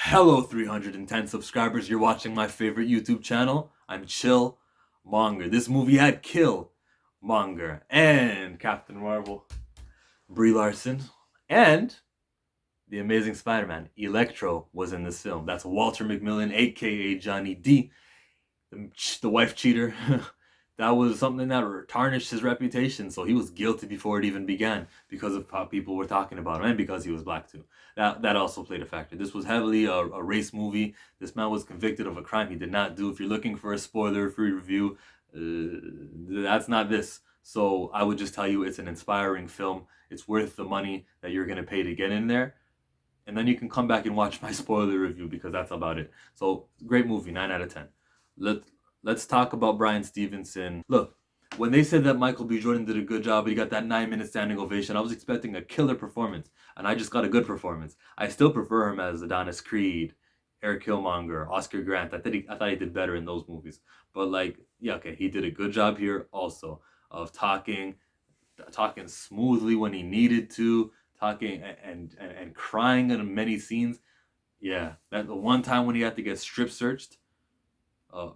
Hello, 310 subscribers. You're watching my favorite YouTube channel. I'm Chill Monger. This movie had Kill Monger and Captain Marvel, Brie Larson, and the Amazing Spider-Man. Electro was in this film. That's Walter McMillian, aka Johnny D, the wife cheater. That was something that tarnished his reputation. So he was guilty before it even began because of how people were talking about him and because he was black too. That also played a factor. This was heavily a race movie. This man was convicted of a crime he did not do. If you're looking for a spoiler-free review, that's not this. So I would just tell you it's an inspiring film. It's worth the money that you're gonna pay to get in there, and then you can come back and watch my spoiler review because that's about it. So great movie, 9 out of 10. Let let's talk about Bryan Stevenson. Look, when they said that Michael B. Jordan did a good job, he got that 9 minute standing ovation. I was expecting a killer performance, and I just got a good performance. I still prefer him as Adonis Creed, Eric Killmonger, Oscar Grant. I thought he did better in those movies. But like, yeah, okay, he did a good job here also of talking smoothly when he needed to, talking and crying in many scenes. Yeah, that the one time when he had to get strip searched,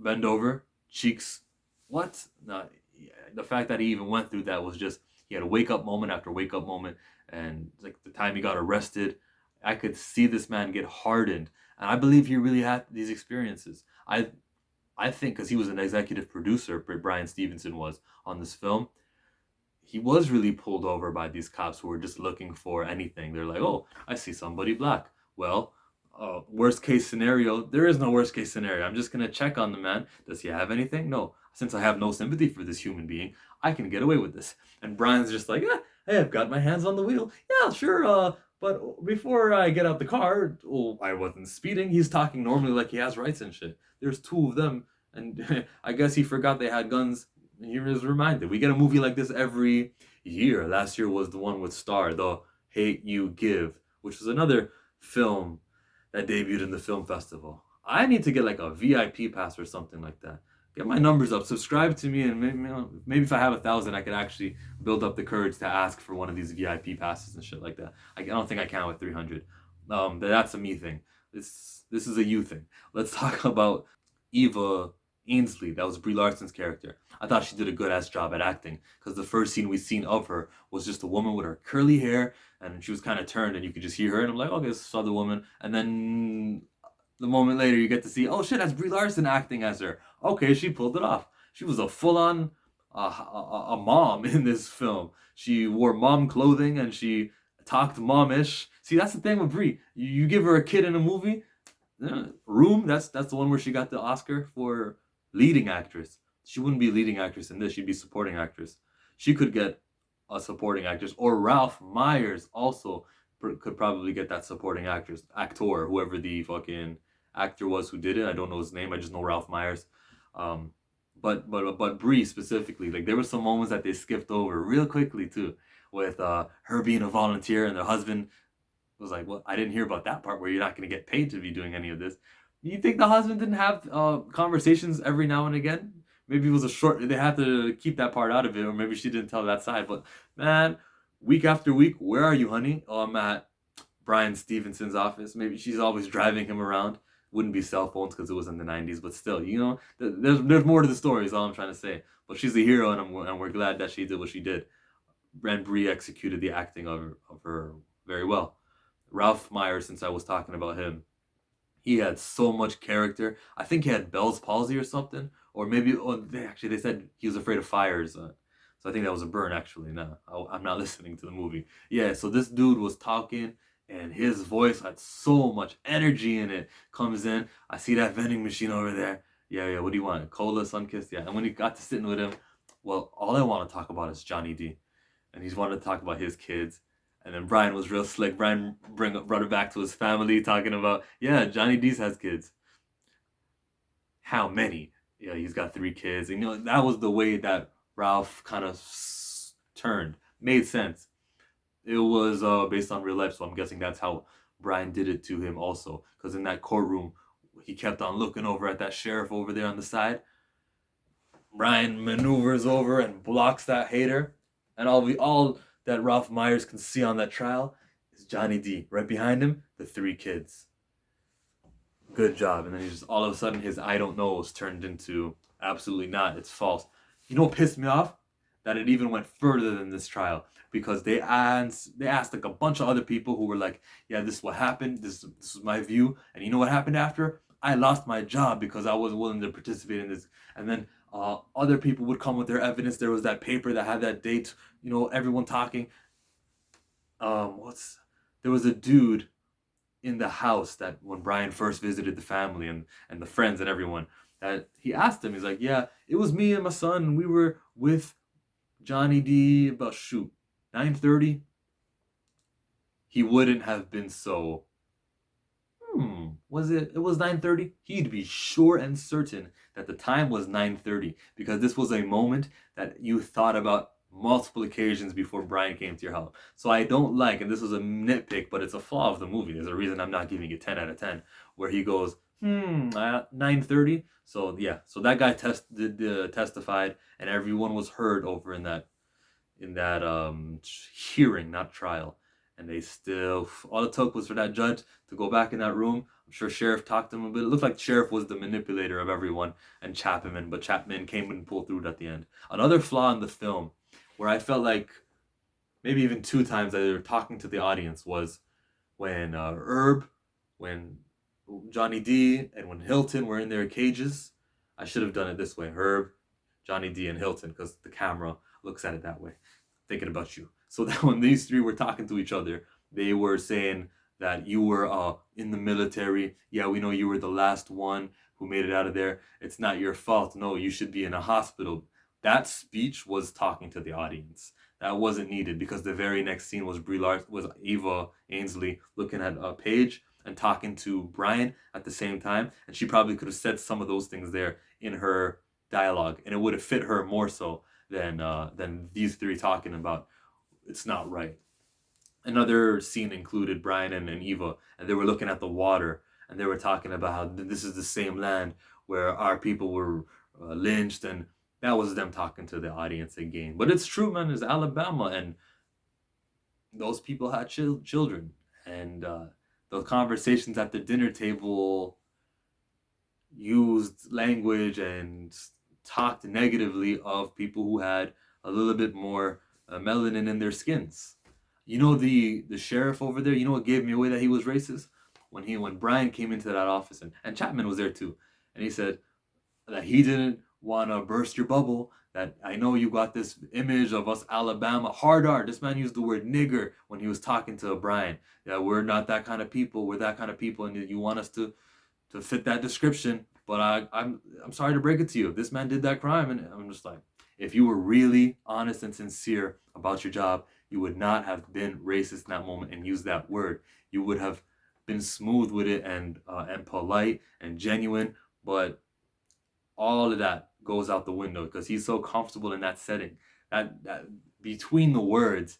bend over, cheeks. What? No, yeah, the fact that he even went through that was just he had a wake up moment after wake up moment, and like the time he got arrested, I could see this man get hardened, and I believe he really had these experiences. I think because he was an executive producer, Bryan Stevenson was on this film, he was really pulled over by these cops who were just looking for anything. They're like, oh, I see somebody black. Well, worst case scenario, there is no worst case scenario. I'm just gonna check on the man. Does he have anything? No. Since I have no sympathy for this human being, I can get away with this. And Brian's just like, hey, I've got my hands on the wheel. Yeah, sure. But before I get out the car, oh, I wasn't speeding. He's talking normally like he has rights and shit. There's two of them, and I guess he forgot they had guns. He was reminded. We get a movie like this every year. Last year was the one with Star, The Hate You Give, which was another film that debuted in the film festival. I need to get like a VIP pass or something like that. Get my numbers up, subscribe to me, and maybe if I have 1,000, I could actually build up the courage to ask for one of these VIP passes and shit like that. I don't think I can with 300. But that's a me thing. This is a you thing. Let's talk about Eva Ainsley. That was Brie Larson's character. I thought she did a good ass job at acting because the first scene we seen of her was just a woman with her curly hair, and she was kind of turned and you could just hear her, and I'm like, okay, this is the woman. And then the moment later you get to see, oh shit, that's Brie Larson acting as her. Okay, she pulled it off. She was a full-on a mom in this film. She wore mom clothing and she talked momish. See, that's the thing with Brie. You give her a kid in a movie, Room. That's the one where she got the Oscar for leading actress. She wouldn't be leading actress in this. She'd be supporting actress. She could get a supporting actress, or Ralph Myers also could probably get that supporting actor, whoever the fucking actor was who did it. I don't know his name. I just know Ralph Myers. Um, but Brie specifically, like there were some moments that they skipped over real quickly too, with her being a volunteer and her husband was like, well, I didn't hear about that part where you're not going to get paid to be doing any of this. You think the husband didn't have conversations every now and again? Maybe it was a short. They had to keep that part out of it, or maybe she didn't tell that side. But man, week after week, where are you, honey? Oh, I'm at Bryan Stevenson's office. Maybe she's always driving him around. Wouldn't be cell phones because it was in the '90s, but still, there's more to the story. Is all I'm trying to say. But she's a hero, and we're glad that she did what she did. And Brie executed the acting of her very well. Ralph Myers, since I was talking about him, he had so much character. I think he had Bell's palsy or something, or maybe they said he was afraid of fires. So I think that was a burn. Actually, no, I'm not listening to the movie. Yeah, so this dude was talking, and his voice had so much energy in it. Comes in, I see that vending machine over there. Yeah, yeah. What do you want? Cola, Sunkist. Yeah. And when he got to sitting with him, well, all I want to talk about is Johnny D, and he's wanted to talk about his kids. And then Brian was real slick. Brian brought it back to his family, talking about, yeah, Johnny Dees has kids. How many? Yeah, he's got 3 kids. And that was the way that Ralph kind of turned. Made sense. It was based on real life, so I'm guessing that's how Brian did it to him also. Because in that courtroom, he kept on looking over at that sheriff over there on the side. Brian maneuvers over and blocks that hater, and all that Ralph Myers can see on that trial is Johnny D. Right behind him, the 3 kids. good job. And then he just all of a sudden his I don't know was turned into absolutely not. It's false. You know what pissed me off? That it even went further than this trial because they asked like a bunch of other people who were like, yeah, this is what happened. This is my view. And you know what happened after? I lost my job because I wasn't willing to participate in this. And then other people would come with their evidence. There was that paper that had that date. You know, everyone talking. What's there was a dude in the house that when Brian first visited the family and the friends and everyone that he asked him, he's like, yeah, it was me and my son, and we were with Johnny D about shoot 9:30. He wouldn't have been so. Was it? It was 9:30. He'd be sure and certain that the time was 9:30 because this was a moment that you thought about multiple occasions before Brian came to your house. So I don't like, and this is a nitpick, but it's a flaw of the movie. There's a reason I'm not giving it 10 out of 10, where he goes, 9:30. So yeah, so that guy testified, and everyone was heard over in that hearing, not trial. And they still, all it took was for that judge to go back in that room. I'm sure Sheriff talked to him a bit. It looked like Sheriff was the manipulator of everyone and Chapman, but Chapman came and pulled through it at the end. Another flaw in the film, where I felt like maybe even two times that they were talking to the audience, was when Herb, when Johnny D, and when Hilton were in their cages. I should have done it this way: Herb, Johnny D, and Hilton, because the camera looks at it that way. Thinking about you. So that when these three were talking to each other, they were saying that you were in the military. Yeah, we know you were the last one who made it out of there. It's not your fault. No, you should be in a hospital. That speech was talking to the audience. That wasn't needed because the very next scene was was Eva Ainsley looking at a page and talking to Brian at the same time, and she probably could have said some of those things there in her dialogue, and it would have fit her more so than these three talking about it's not right. Another scene included Brian and Eva, and they were looking at the water, and they were talking about how this is the same land where our people were lynched, and that was them talking to the audience again. But it's true, man. It's Alabama, and those people had children, and the conversations at the dinner table used language and talked negatively of people who had a little bit more melanin in their skins. You know the sheriff over there. You know what gave me away that he was racist when Brian came into that office and Chapman was there too, and he said that he didn't want to burst your bubble. That I know you got this image of us Alabama hard art. This man used the word nigger when he was talking to Brian. Yeah, we're not that kind of people. We're that kind of people, and you want us to fit that description. But I'm sorry to break it to you. This man did that crime, and I'm just like, if you were really honest and sincere about your job, you would not have been racist in that moment and used that word. You would have been smooth with it and polite and genuine. But all of that goes out the window because he's so comfortable in that setting. That between the words,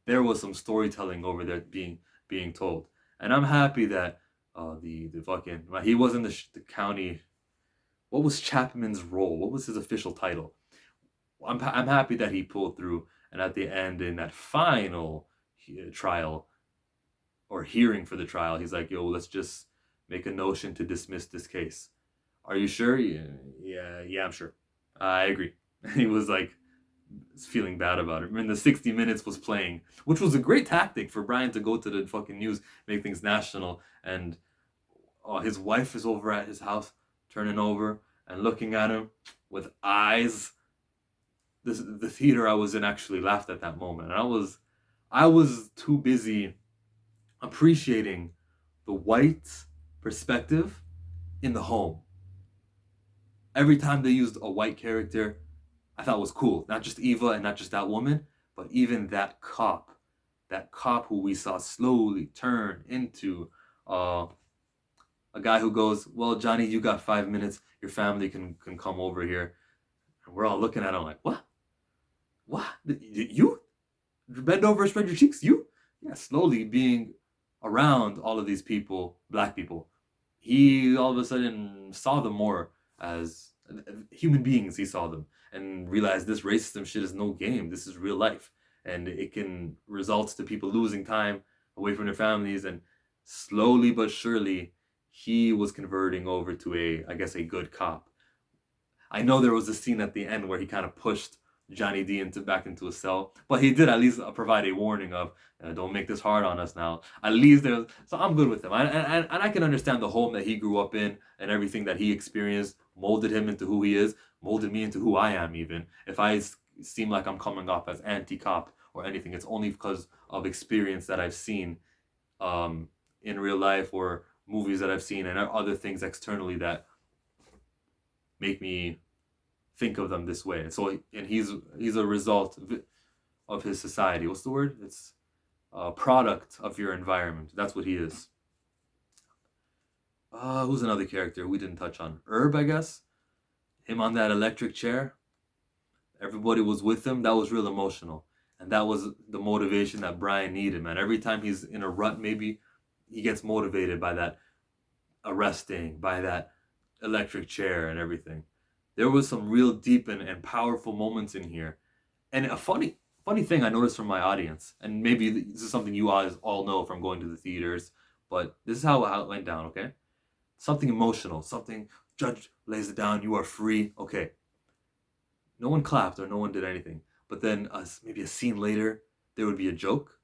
there was some storytelling over there being told, and I'm happy that the fucking he wasn't the county. What was Chapman's role? What was his official title? I'm happy that he pulled through, and at the end in that final trial or hearing for the trial, he's like, "Yo, let's just make a notion to dismiss this case." Are you sure? Yeah, I'm sure. I agree. He was like feeling bad about it. And the 60 Minutes was playing, which was a great tactic for Brian to go to the fucking news, make things national. And his wife is over at his house, turning over and looking at him with eyes. The theater I was in actually laughed at that moment. And I was too busy appreciating the white perspective in the home. Every time they used a white character, I thought was cool. Not just Eva and not just that woman, but even that cop. That cop who we saw slowly turn into a guy who goes, "Well, Johnny, you got 5 minutes. Your family can come over here." And we're all looking at him like, "What? What? You? Bend over, spread your cheeks? You?" Yeah, slowly being around all of these people, black people, he all of a sudden saw them more as human beings. He saw them and realized this racism shit is no game. This is real life, and it can result to people losing time away from their families. And slowly but surely, he was converting over to I guess, a good cop. I know there was a scene at the end where he kind of pushed Johnny D back into a cell, but he did at least provide a warning of, don't make this hard on us now. At least there, so I'm good with him. And I can understand the home that he grew up in and everything that he experienced molded him into who he is, molded me into who I am. Even if I seem like I'm coming off as anti-cop or anything, it's only because of experience that I've seen in real life, or movies that I've seen, and other things externally that make me think of them this way. So, and he's a result of his society. What's the word? It's a product of your environment. That's what he is. Who's another character we didn't touch on? Herb, I guess. Him on that electric chair. Everybody was with him. That was real emotional, and that was the motivation that Brian needed. Man, every time he's in a rut, maybe he gets motivated by that arresting, by that electric chair and everything. There was some real deep and powerful moments in here. And a funny thing I noticed from my audience, and maybe this is something you all know from going to the theaters, but this is how it went down, okay? Something emotional, something, judge lays it down, you are free, okay. No one clapped or no one did anything. But then maybe a scene later, there would be a joke,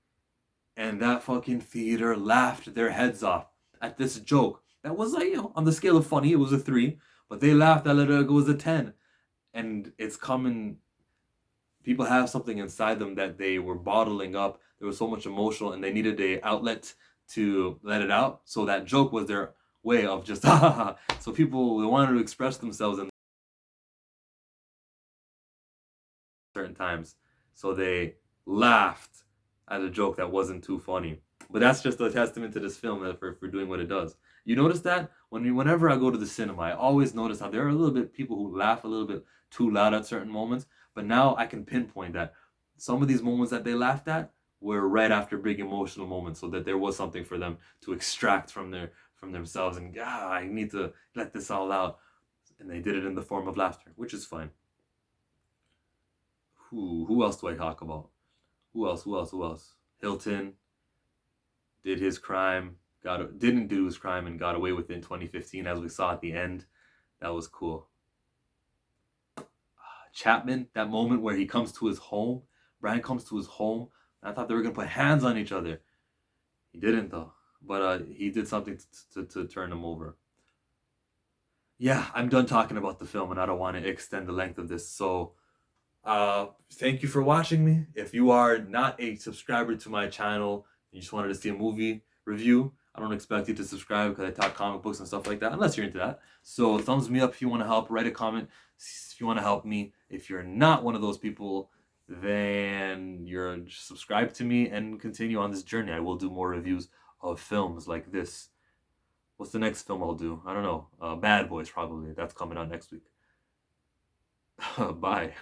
and that fucking theater laughed their heads off at this joke. That was like, on the scale of funny, it was a 3, but they laughed at it, it was a 10. And it's coming, people have something inside them that they were bottling up. There was so much emotional, and they needed a outlet to let it out. So that joke was their way of just, ha ha ha. So people, they wanted to express themselves in certain times. So they laughed at a joke that wasn't too funny. But that's just a testament to this film for doing what it does. You notice that whenever I go to the cinema, I always notice how there are a little bit people who laugh a little bit too loud at certain moments. But now I can pinpoint that some of these moments that they laughed at were right after big emotional moments, so that there was something for them to extract from themselves, and I need to let this all out. And they did it in the form of laughter, which is fine. Who else do I talk about? Who else? Hilton did his crime, didn't do his crime, and got away with it in 2015, as we saw at the end. That was cool. Chapman, that moment where he comes to his home, Brian comes to his home. I thought they were gonna put hands on each other. He didn't though, but he did something to turn him over. Yeah, I'm done talking about the film, and I don't want to extend the length of this. So, thank you for watching me. If you are not a subscriber to my channel, you just wanted to see a movie review, I don't expect you to subscribe because I talk comic books and stuff like that, unless you're into that. So thumbs me up if you want to help. Write a comment if you want to help me. If you're not one of those people, then you're subscribed to me and continue on this journey. I will do more reviews of films like this. What's the next film I'll do? I don't know. Bad Boys, probably. That's coming out next week. Bye.